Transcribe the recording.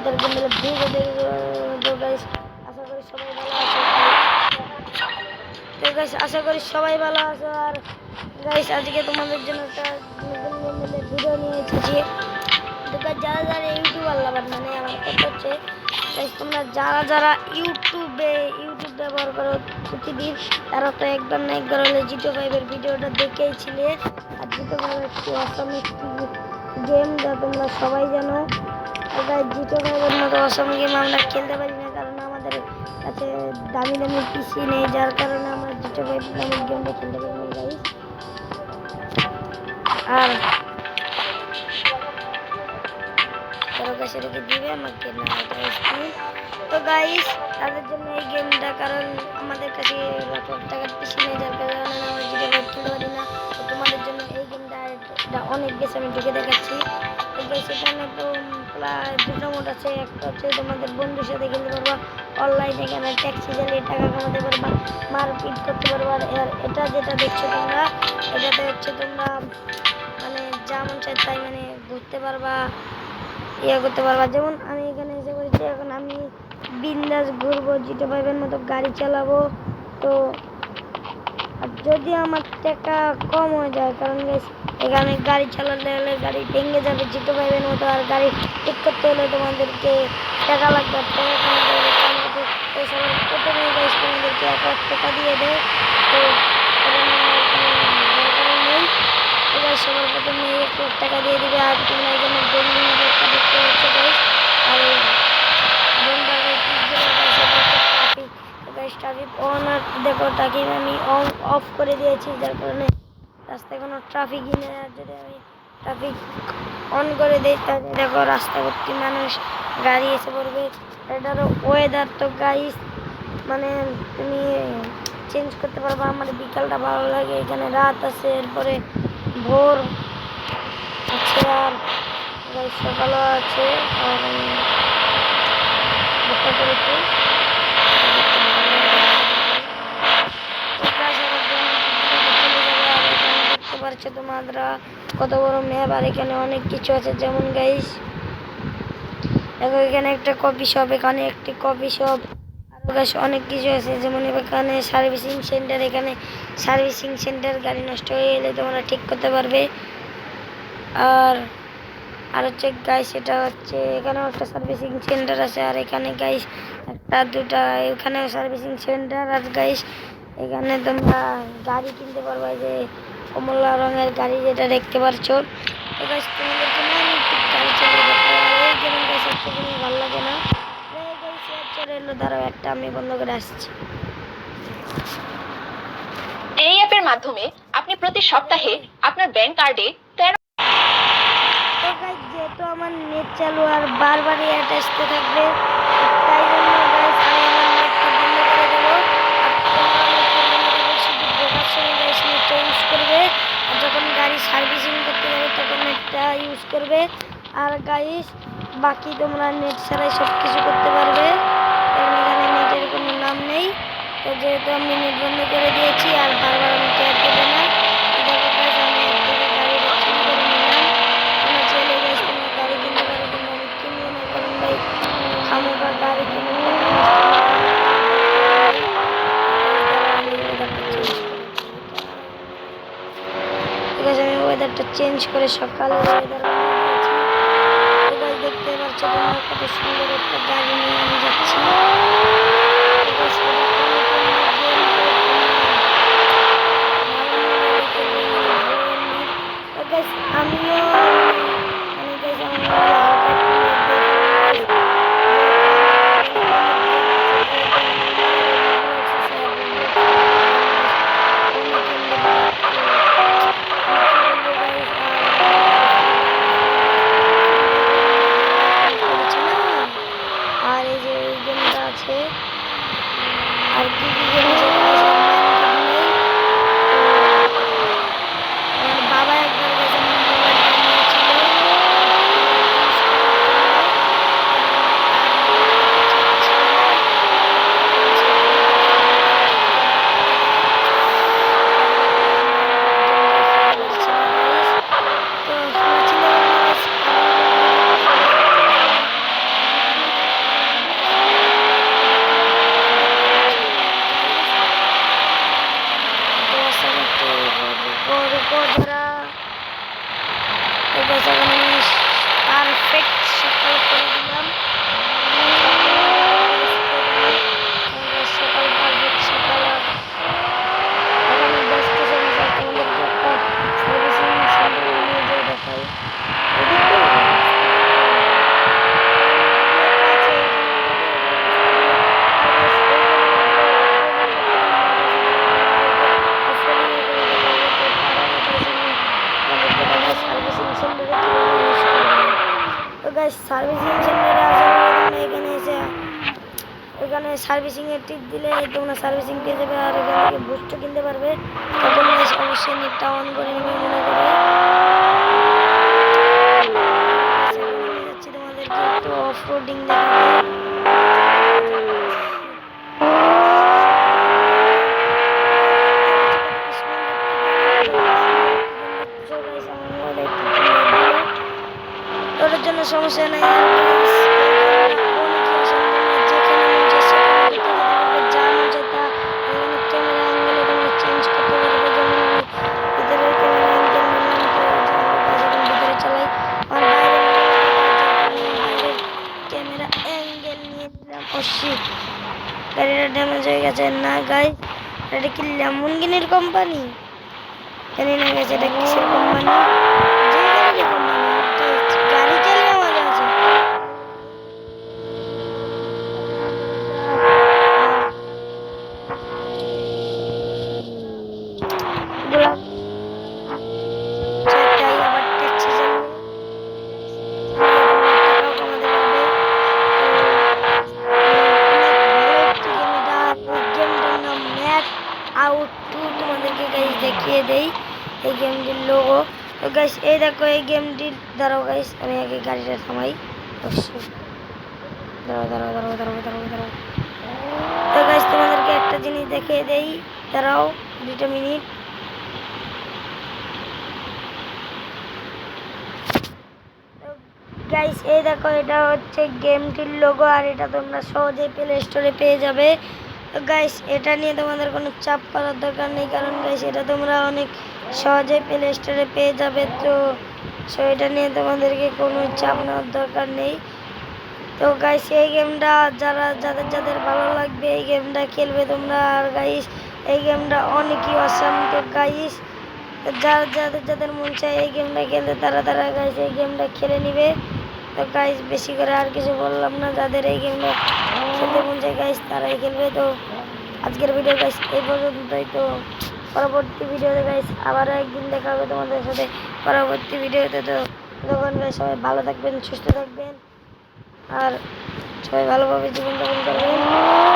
মজাদার গেমের ভিডিও দেখো গাইস। আশা করি সবাই ভালো আছো। তো গাইস আশা করি সবাই ভালো আছো। আর গাইস আজকে তোমাদের জন্য একটা নতুন গেমের ভিডিও নিয়ে এসেছি। তো গাইস যারা যারা ইউটিউবার লাভার মানে আমার কথা হচ্ছে গাইস তোমরা যারা যারা ইউটিউব ব্যবহার করো প্রতিদিন তারা তো একবার না একবার হলে জিটিও 5 এর ভিডিওটা দেখেইছিলে। আর জিটিও 5 একটি অসম একটি গেম যা তোমরা সবাই জানো। গাইস জিটিও 5 এর মতো অসম গেম আমরা খেলতে পারি না, কারণ আমাদের কাছে দামি দামি পিসি নেই, যার কারণে আমরা জিটিও 5 নামের গেমটা খেলতে পারি না গাইস। আর সেটাকে দিবে আমাকে না গাইস। তো গাইস তাদের জন্য এই গেমটা, কারণ আমাদের কাছে লাখ লাখ টাকার পিসি নেই, যার কারণে আমরা জিটিও 5 খেলতে পারি না। তো তোমাদের জন্য এই গেমটা অনেক বেশি আমি ঢুকে দেখাচ্ছি। তো গাইস এখানে তো প্রায় দুটো মোড আছে। একটা হচ্ছে তোমাদের বন্ধুর সাথে খেলতে পারবা অনলাইনে, এখানে ট্যাক্সি চালিয়ে টাকা কামাতে পারবা, মারপিট করতে পারবা। আর এটা যেটা দেখছো তোমরা, এটাতে হচ্ছে তোমরা মানে যা মন চায় তাই মানে ঘুরতে পারবা, ইয়ে করতে পারবা। যেমন আমি এখানে এসে বলছি এখন আমি বিন্দাস ঘুরবো, জিটিও 5 এর মতো গাড়ি চালাবো। তো আর যদি আমার টাকা কম হয়ে যায়, কারণ এখানে গাড়ি চালাতে হলে গাড়ি ভেঙে যাবে জিটিও 5 এর মতো, আর গাড়ি ঠিক করতে হলে তোমাদেরকে টাকা লাগবে। টাকা কামাতে হলে সবার প্রথমে গাইস তোমাদেরকে 1 লাখ টাকা দিয়ে দেয়। তো নেই সবার প্রথমে 1 লাখ টাকা দিয়ে দিবে। আর তোমরা এখানে গেমিং একটা দেখতে পাচ্ছ গাইস। আর ট্রাফিক অন আর দেখো তাকে আমি অফ করে দিয়েছি, যার কারণে রাস্তায় কোনো ট্রাফিকই নেই। আর যদি আমি ট্রাফিক অন করে দিই তাহলে দেখো রাস্তা ভর্তি মানুষ, গাড়ি এসে পড়বে। এটারও ওয়েদার তো গাইস মানে তুমি চেঞ্জ করতে পারবা। আমার বিকালটা ভালো লাগে, এখানে রাত আছে, এরপরে ভোর আছে, আর সকালও আছে, আর দেখতে পারছো তোমরা কত বড় ম্যাপ। আর এখানে অনেক কিছু আছে, যেমন গাইস দেখো এখানে একটা কফি শপ, এখানে একটি কফি শপ, আরো গাইস অনেক কিছু আছে। যেমন এখানে সার্ভিসিং সেন্টার, এখানে সার্ভিসিং সেন্টার গাড়ি নষ্ট হয়ে গেলে তোমরা ঠিক করতে পারবে। আর হচ্ছে গাইস এটা হচ্ছে এখানেও একটা সার্ভিসিং সেন্টার আছে। আর এখানে গাইস একটা দুটা এখানেও সার্ভিসিং সেন্টার। আর গাইস এখানে তোমরা গাড়ি কিনতে পারবে, যে কমলা রঙের গাড়ি যেটা দেখতে পাচ্ছ। তো গাইস তোমাদেরকে না আমি একটু গাড়ি চালিয়ে দেখতে এই যেমন গাইস একটা জিনিস ভালো লাগে না, গাইস চলে এলো, দাঁড়াও একটা আমি বন্ধ করে আসছি। এই অ্যাপের মাধ্যমে আপনি প্রতি সপ্তাহে আপনার ব্যাংক কার্ডে 13 তো গাইস যেহেতু আমার নেট চালু আর বারবার অ্যাড আসতে থাকবে, তাই জন্য গাইস আমি আমার নেটটা বন্ধ করে দেবো। আর তোমরা শুধু ঢোকার সময় গাইস নেটটা ইউজ করবে, আর যখন গাড়ি সার্ভিসিং করতে যাবে তখন নেটটা ইউজ করবে। আর গাইস বাকি তোমরা নেট ছাড়াই সব কিছু করতে পারবে, কারণ এখানে নেটের কোনো নাম নেই। তো যেহেতু আমি নেট বন্ধ করে দিয়েছি আর বারবার আমি ট্যাগ দেবে না। দেখো গাইস আমি এর থেকে গাড়ি রেকর্ড করে নিলাম। তোমরা চাইলে গাইস তোমরা গাড়ি কিনতে পারো, কিন্তু আমি কিনবো না, কারণ ভাই খামোকা গাড়ি কিনে ঠিক আছে। আমি ওয়েদারটা চেঞ্জ করে সকালে ওয়েদার দেখতে পাচ্ছ তোমরা কত সুন্দর একটা গাড়ি নিয়ে আমি যাচ্ছি। আমিও আর এই যে এই গেমটা আছে ওখানে সার্ভিসিং এর টিপ দিলে তোমরা সার্ভিসিং পেয়ে যাবে আর এখান থেকে বুস্টও কিনতে পারবে। তো তোমরা অবশ্যই নেটটা অন করে নেবে মনে করে। যাচ্ছি তোমাদেরকে একটু অফ রোডিং দেখাতে। ওটার জন্য সমস্যা নাই আর guys, যেখানে মন চায় সেখানে করতে পারবে, যা মন চায় তা। এখানে ক্যামেরা অ্যাঙ্গেল তোমরা চেঞ্জ করতে পারবে, যেমন আমি ভিতরের ক্যামেরা অ্যাঙ্গেল নিলাম, তো ভিতরে চালাই। আর বাইরের ক্যামেরা অ্যাঙ্গেল নিয়ে নিলাম। অবশ্যই গাড়িটা ড্যামেজ হয়ে গেছে না গাইস, এটা কি ল্যাম্বরগিনির কোম্পানি? জানি না গেছে এটা কিসের কোম্পানি, যে গাড়ির কোম্পানি, গাড়ি চালিয়ে মজা আছে। গোলাপ চারটাই আবার ট্যাক্সি চালিয়ে টাকাও কমাতে পারবে। তো গেমটার নাম ম্যাট আউট 2 তোমাদেরকে গাইস দেখিয়ে দেই এই গেমটির লোগো। তো গাইস এই দেখো এই গেমটির, দাঁড়াও গাইস আমি আগে গাড়িটা থামাই। অবশ্যই দাঁড়াও। তো গাইস তোমাদেরকে একটা জিনিস দেখিয়ে দেই, দাঁড়াও 2 মিনিট। গাইস এই দেখো এটা হচ্ছে গেমটির লোগো আর এটা তোমরা সহজেই প্লে স্টোরে পেয়ে যাবে। তো গাইস এটা নিয়ে তোমাদের কোনো চাপ করার দরকার নেই, কারণ গাইস এটা তোমরা অনেক সহজেই প্লে স্টোরে পেয়ে যাবে। তো এটা নিয়ে তোমাদেরকে কোনো চাপ নেওয়ার দরকার নেই। তো গাইস এই গেমটা যাদের ভালো লাগবে এই গেমটা খেলবে তোমরা। আর গাইস এই গেমটা অনেকই অসাম। তো গাইস যাদের মন চায় এই গেমটা খেলতে তারা গাইস এই গেমটা খেলে নিবে। তো গাইস বেশি করে আর কিছু বললাম না, যাদের এই গেমটা খেলতে মন চায় গাইস তারাই খেলবে। তো আজকের ভিডিও গাইস এই পর্যন্তই। তো পরবর্তী ভিডিওতে গাইস আবারও একদিন দেখা হবে তোমাদের সাথে পরবর্তী ভিডিওতে। তো তখন গাইস সবাই ভালো থাকবেন, সুস্থ থাকবেন আর সবাই ভালোভাবে জীবনযাপন করবেন।